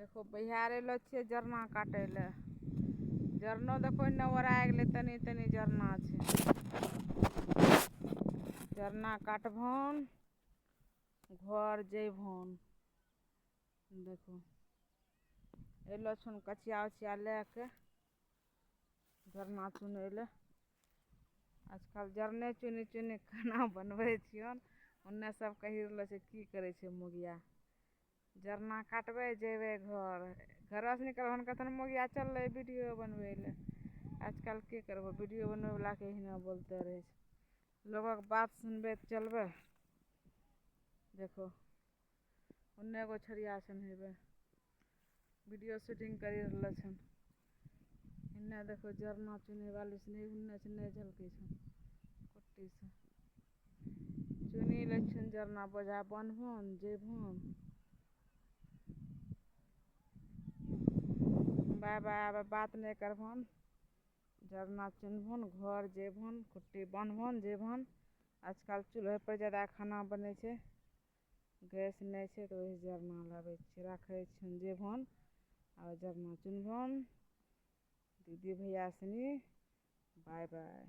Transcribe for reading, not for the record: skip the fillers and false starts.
देखो बिहार एलो छियै जरना काटे ले। जरनो देखो इन्ने ओराय गेलै, तनी तनी जरना छै। जरना काटभन, घर जैभन। देखो एलो छन कचिया उचिया लेके जरना चुनै ले। आजकल जरने चुनी चुनी खाना बनबै छियन। ओन्ने सब कहि रहलो छै की करे छै मुखिया। जरना काटबै जेबै घर। घरो से निकलबन कहथुन मुखिया चललै वीडियो बनबै ले। आजकल की करबो, वीडियो बनबै वाला के एहिना बोलते रहै छै। लोगक बात सुनबै त चलबै। देखो ओन्ने एगो छड़िया छन हेबे वीडियो शूटिंग करि रहलो छन। एन्ने देखो जरना चुनै वाली सिनी ओन्ने से नै झलकै छन कुट्टी से। चुनी लै छियन जरना बोझा बान्हबन जैभन। बाय बाय आबे बात नै करभन। जरना चुनभन, घर जैभन, कुट्टी बान्हभन जैभन। आजकल चूल्हे पर ज्यादा खाना बनै छै। गैस नै छै त ओही जरना लाबै छियै, राखै छियन जेभन। आ जरना चुनभन। दीदी भैया सिनी बाय बाय।